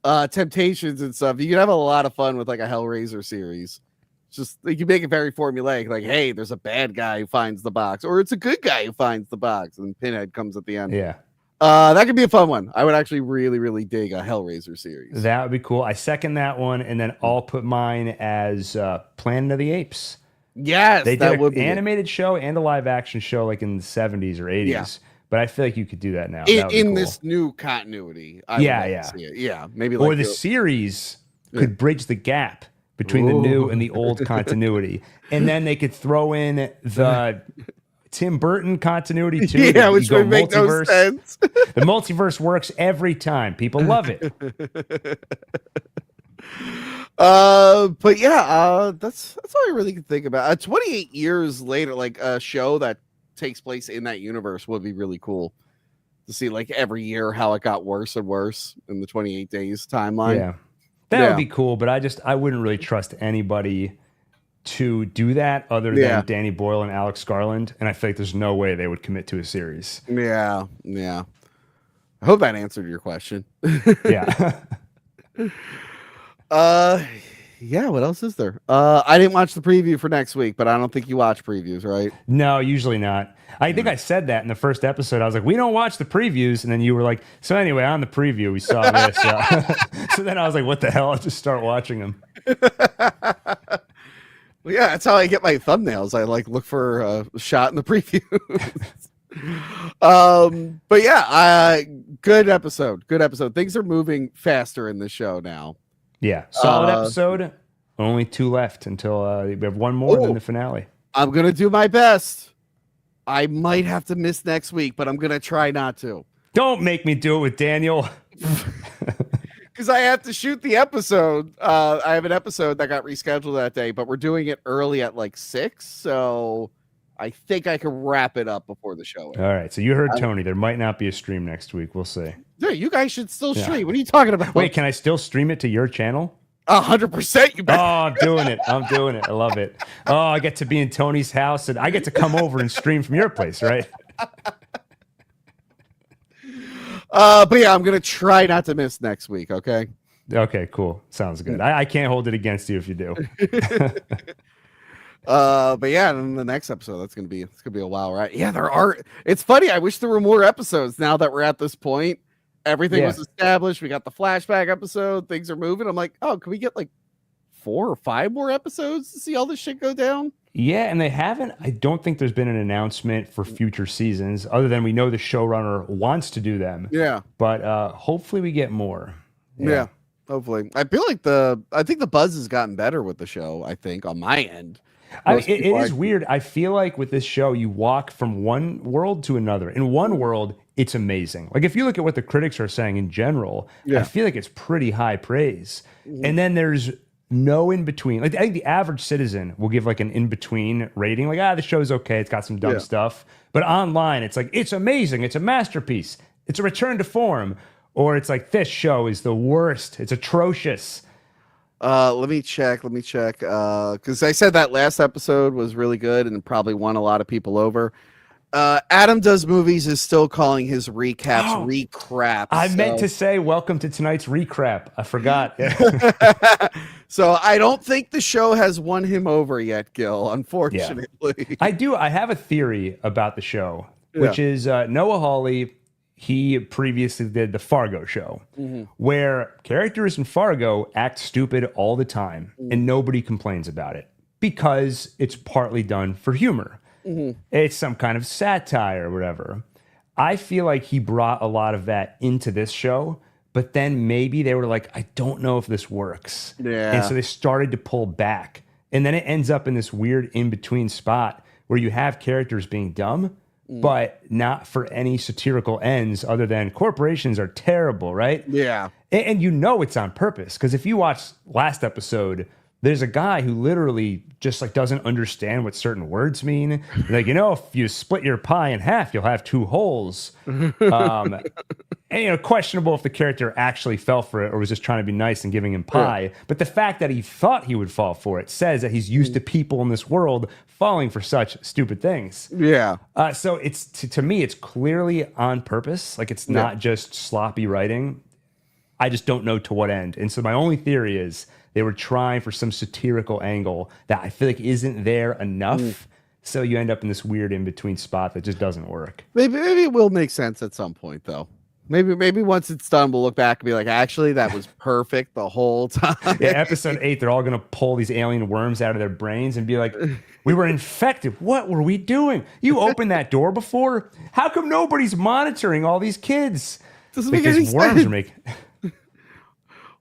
temptations and stuff. You can have a lot of fun with like a Hellraiser series. Just like, you make it very formulaic. Like, hey, there's a bad guy who finds the box, or it's a good guy who finds the box, and Pinhead comes at the end. Yeah. That could be a fun one. I would actually really, really dig a Hellraiser series. That would be cool. I second that one, and then I'll put mine as Planet of the Apes. Yes, they did an animated show and a live action show like in the 70s or 80s. Yeah. But I feel like you could do that now. In cool. this new continuity. Yeah. Maybe like, or the series could bridge the gap between the new and the old continuity. And then they could throw in the Tim Burton continuity too. Yeah, which would make no sense. The multiverse works every time. People love it. But yeah, that's all I really can think about. 28 years later, like a show that takes place in that universe would be really cool to see, like, every year how it got worse and worse in the 28 days timeline. Yeah, that would be cool, but I wouldn't really trust anybody to do that other Yeah. than Danny Boyle and Alex Garland, and I feel like there's no way they would commit to a series. Yeah. I hope that answered your question. Yeah. Yeah, what else is there? I didn't watch the preview for next week, but I don't think you watch previews, right? No, usually not. I think I said that in the first episode. I was like, we don't watch the previews. And then you were like, so anyway, on the preview, we saw this. So then I was like, what the hell? I'll just start watching them. Well, yeah, that's how I get my thumbnails. I like look for a shot in the preview. But yeah, good episode. Good episode. Things are moving faster in the show now. Yeah, solid episode. Only 2 left until we have one more than the finale. I'm gonna do my best. I might have to miss next week, but I'm gonna try not to. Don't make me do it with Daniel. Because I have to shoot the episode. I have an episode that got rescheduled that day, but we're doing it early at like 6, so I think I can wrap it up before the show ends. All right, so you heard Tony. There might not be a stream next week. We'll see. Dude, you guys should still stream. What are you talking about? Wait, can I still stream it to your channel? 100%. You Oh, I'm doing it. I love it. Oh, I get to be in Tony's house, and I get to come over and stream from your place, right? But yeah, I'm gonna try not to miss next week. Okay. Okay, cool. Sounds good. I can't hold it against you if you do. But yeah, in the next episode, it's gonna be a while, right? Yeah, there are. It's funny. I wish there were more episodes now that we're at this point. Everything was established. We got the flashback episode. Things are moving. I'm like, oh, can we get like 4 or 5 more episodes to see all this shit go down? Yeah, and they haven't. I don't think there's been an announcement for future seasons, other than we know the showrunner wants to do them. Yeah, but hopefully we get more. Yeah, hopefully. I feel like I think the buzz has gotten better with the show. I think on my end. It is weird. I feel like with this show, you walk from one world to another. In one world, it's amazing. Like if you look at what the critics are saying in general, I feel like it's pretty high praise. And then there's no in between. Like I think the average citizen will give like an in between rating. Like the show's okay. It's got some dumb stuff. But online, it's like it's amazing. It's a masterpiece. It's a return to form. Or it's like this show is the worst. It's atrocious. Let me check. Because I said that last episode was really good and probably won a lot of people over. Adam Does Movies is still calling his recaps recrap. I meant to say welcome to tonight's recrap. I forgot. So I don't think the show has won him over yet, Gil, unfortunately. Yeah. I do. I have a theory about the show, which is Noah Hawley. He previously did the Fargo show, where characters in Fargo act stupid all the time, and nobody complains about it because it's partly done for humor. It's some kind of satire or whatever. I feel like he brought a lot of that into this show, but then maybe they were like, I don't know if this works. Yeah. And so they started to pull back. And then it ends up in this weird in-between spot where you have characters being dumb, but not for any satirical ends other than corporations are terrible, right? Yeah. And you know it's on purpose, because if you watch last episode, there's a guy who literally just like doesn't understand what certain words mean. Like, if you split your pie in half, you'll have 2 holes. And questionable if the character actually fell for it or was just trying to be nice and giving him pie. But the fact that he thought he would fall for it says that he's used to people in this world falling for such stupid things. Yeah. So it's to me, it's clearly on purpose. Like it's not just sloppy writing. I just don't know to what end. And so my only theory is they were trying for some satirical angle that I feel like isn't there enough. So you end up in this weird in-between spot that just doesn't work. Maybe it will make sense at some point, though. Maybe once it's done, we'll look back and be like, actually, that was perfect the whole time. Yeah, episode 8, they're all going to pull these alien worms out of their brains and be like, we were infected. What were we doing? You opened that door before? How come nobody's monitoring all these kids? Doesn't make any worms sense. Are making...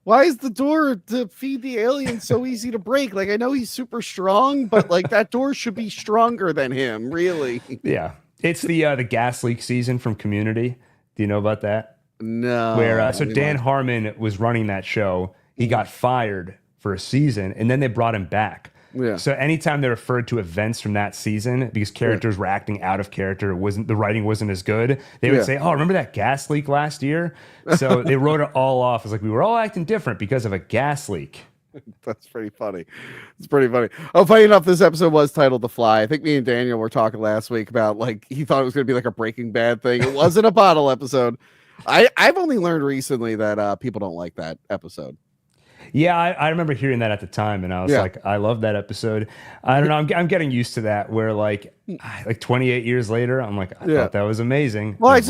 Why is the door to feed the alien so easy to break? Like, I know he's super strong, but like that door should be stronger than him, really. Yeah. It's the gas leak season from Community. Do you know about that? No. Where so Dan Harmon was running that show. He got fired for a season, and then they brought him back. Yeah. So anytime they referred to events from that season, because characters were acting out of character, the writing wasn't as good, they would say, "Oh, remember that gas leak last year?" So they wrote it all off as like we were all acting different because of a gas leak. That's pretty funny. It's pretty funny. Oh, funny enough, this episode was titled "The Fly." I think me and Daniel were talking last week about like he thought it was going to be like a Breaking Bad thing. It wasn't a bottle episode. I've only learned recently that people don't like that episode. Yeah, I remember hearing that at the time, and I was like, I love that episode. I don't know, I'm getting used to that. Where like 28 years later, I'm like, I thought that was amazing. Well,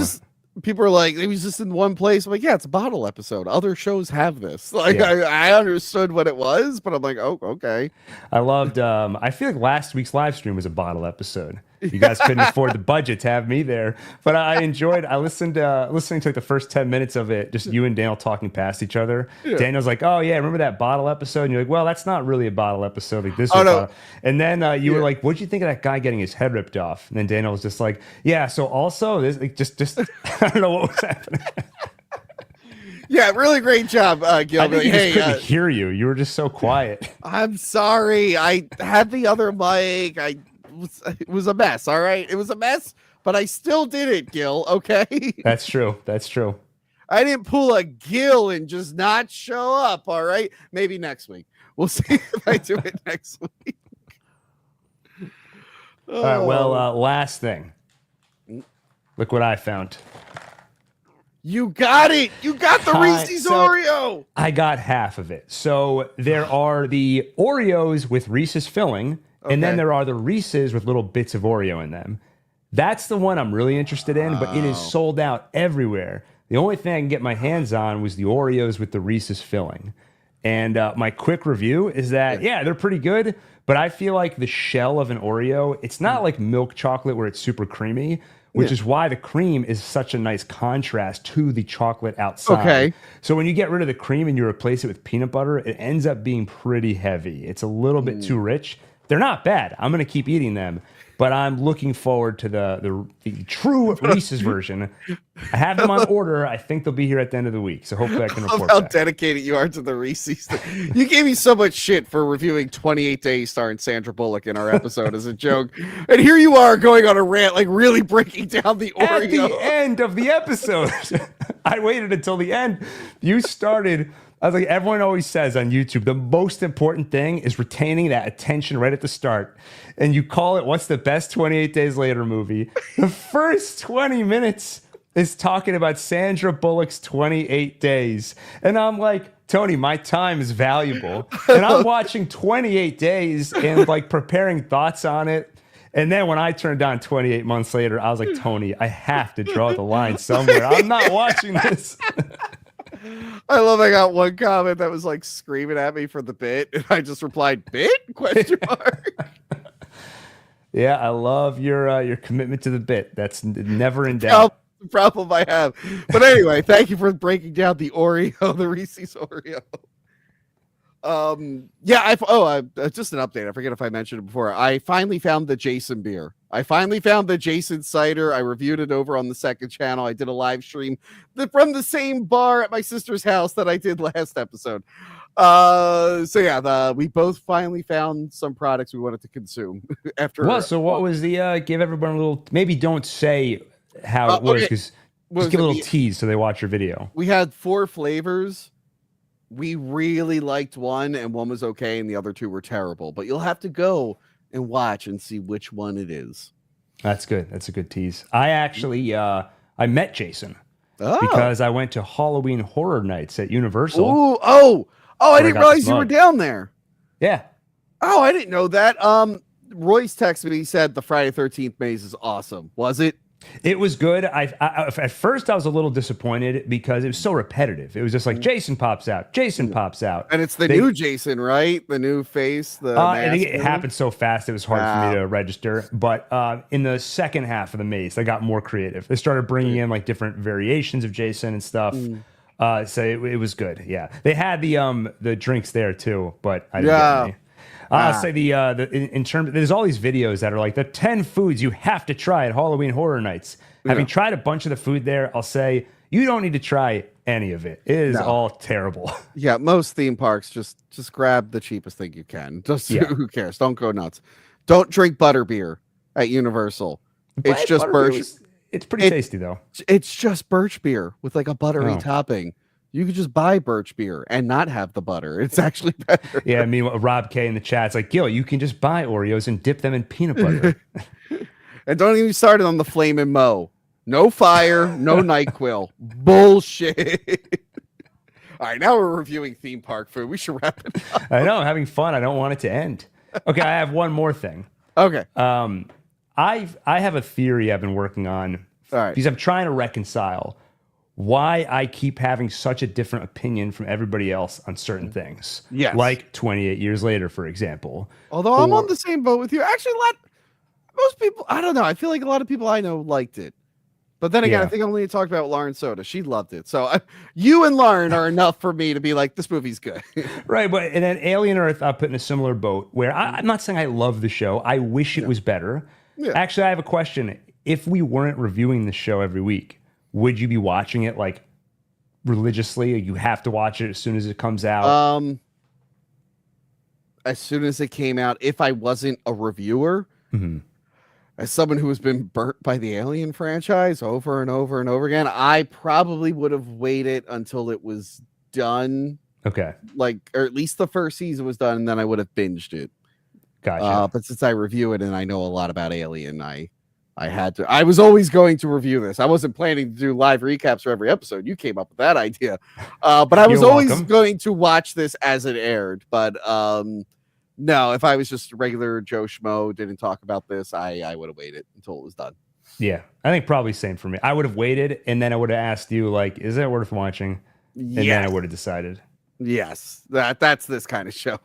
people are like, it was just in one place. I'm like, yeah, it's a bottle episode. Other shows have this. Like, I understood what it was, but I'm like, oh, okay. I loved. I feel like last week's live stream was a bottle episode. You guys couldn't afford the budget to have me there, but I enjoyed. I listening to like the first 10 minutes of it, just you and Daniel talking past each other. Yeah. Daniel's like, "Oh yeah, remember that bottle episode?" And you're like, "Well, that's not really a bottle episode. Like this." Oh, no. And then you were like, "What'd you think of that guy getting his head ripped off?" And then Daniel was just like, "Yeah, so also this, like, just I don't know what was happening." Yeah, really great job, Gil. I think he couldn't hear you. You were just so quiet. I'm sorry. I had the other mic. It was a mess. All right, it was a mess, but I still did it, Gil. Okay, that's true. That's true. I didn't pull a Gil and just not show up. All right, maybe next week. We'll see if I do it next week. All right. Well, last thing. Look what I found. You got it. You got the Reese's Oreo. I got half of it. So there are the Oreos with Reese's filling. Okay. And then there are the Reese's with little bits of Oreo in them. That's the one I'm really interested in, but it is sold out everywhere. The only thing I can get my hands on was the Oreos with the Reese's filling. And my quick review is that, they're pretty good, but I feel like the shell of an Oreo, it's not like milk chocolate where it's super creamy, which is why the cream is such a nice contrast to the chocolate outside. Okay. So when you get rid of the cream and you replace it with peanut butter, it ends up being pretty heavy. It's a little bit too rich. They're not bad. I'm going to keep eating them, but I'm looking forward to the true Reese's version. I have them on order. I think they'll be here at the end of the week, so hopefully I can report how dedicated you are to the Reese's. You gave me so much shit for reviewing 28 Days starring Sandra Bullock in our episode as a joke, and here you are going on a rant, like really breaking down the Oreo. At the end of the episode, I waited until the end. You started... I was like, everyone always says on YouTube, the most important thing is retaining that attention right at the start. And you call it, what's the best 28 Days Later movie? The first 20 minutes is talking about Sandra Bullock's 28 Days. And I'm like, Tony, my time is valuable. And I'm watching 28 Days and like preparing thoughts on it. And then when I turned on 28 months later, I was like, Tony, I have to draw the line somewhere. I'm not watching this. I love I got one comment that was like screaming at me for the bit, and I just replied, "Bit?" question mark. Yeah, I love your commitment to the bit. That's never in doubt. The problem I have. But anyway, thank you for breaking down the Oreo, the Reese's Oreo. Just an update. I forget if I mentioned it before. I finally found the Jason beer. I finally found the Jason cider. I reviewed it over on the second channel. I did a live stream from the same bar at my sister's house that I did last episode. We both finally found some products we wanted to consume after. Well, so what was the give everyone a little? Maybe don't say how it was, because just give a little tease so they watch your video. We had 4 flavors. We really liked one, and one was okay, and the other 2 were terrible. But you'll have to go and watch and see which one it is. That's good. That's a good tease. I actually I met Jason because I went to Halloween Horror Nights at Universal. I didn't realize you were down there. Yeah. Oh, I didn't know that. Royce texted me. He said the Friday 13th maze is awesome. Was it? It was good. At first, I was a little disappointed because it was so repetitive. It was just like Jason pops out, Jason pops out, and it's the new Jason, right? The new face. It happened so fast it was hard for me to register. But in the second half of the maze, they got more creative. They started bringing in like different variations of Jason and stuff. So it was good. Yeah, they had the drinks there too, but I didn't get any. I'll say in terms of, there's all these videos that are like the 10 foods you have to try at Halloween Horror Nights. Having tried a bunch of the food there, I'll say you don't need to try any of it. It is all terrible. Yeah, most theme parks just grab the cheapest thing you can. Who cares? Don't go nuts. Don't drink butterbeer at Universal. It's just birch. It's pretty tasty though. It's just birch beer with like a buttery topping. You could just buy birch beer and not have the butter. It's actually better. Yeah, meanwhile, Rob K in the chat's like, Gil, you can just buy Oreos and dip them in peanut butter. And don't even start it on the flame and mow. No fire, no NyQuil. Bullshit. All right, now we're reviewing theme park food. We should wrap it up. I know, I'm having fun. I don't want it to end. Okay, I have one more thing. Okay. I have a theory I've been working on because I'm trying to reconcile why I keep having such a different opinion from everybody else on certain things. Yes. Like 28 years later, for example. Although I'm on the same boat with you. Actually, most people, I don't know. I feel like a lot of people I know liked it. But then again, I think I only talked about Lauren Soda. She loved it. So you and Lauren are enough for me to be like, this movie's good. Right. But and then Alien Earth, I'll put in a similar boat where I'm not saying I love the show. I wish it was better. Yeah. Actually, I have a question. If we weren't reviewing the show every week, would you be watching it like religiously? You have to watch it as soon as it comes out? As soon as it came out, if I wasn't a reviewer, as someone who has been burnt by the Alien franchise over and over and over again, I probably would have waited until it was done. Okay. Like, or at least the first season was done, and then I would have binged it. Gotcha. But since I review it and I know a lot about Alien, I had to. I was always going to review this. I wasn't planning to do live recaps for every episode. You came up with that idea. But I was always going to watch this as it aired. But no, if I was just a regular Joe Schmo, didn't talk about this, I would have waited until it was done. Yeah, I think probably same for me. I would have waited, and then I would have asked you, like, is it worth watching? And then I would have decided. Yes, that's this kind of show.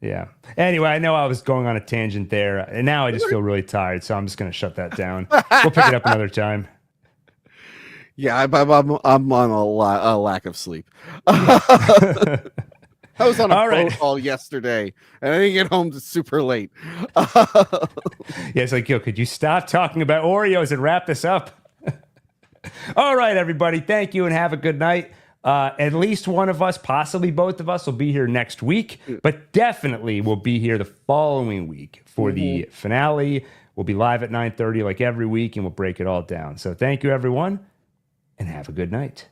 Yeah. Anyway, I know I was going on a tangent there, and now I just feel really tired, so I'm just going to shut that down. We'll pick it up another time. Yeah, I'm on a lack of sleep. I was on a boat all yesterday, and I didn't get home super late. Yeah, it's like, yo, could you stop talking about Oreos and wrap this up? All right, everybody. Thank you, and have a good night. At least one of us, possibly both of us, will be here next week, but definitely we'll be here the following week for the finale. We'll be live at 9:30 like every week, and we'll break it all down. So thank you, everyone, and have a good night.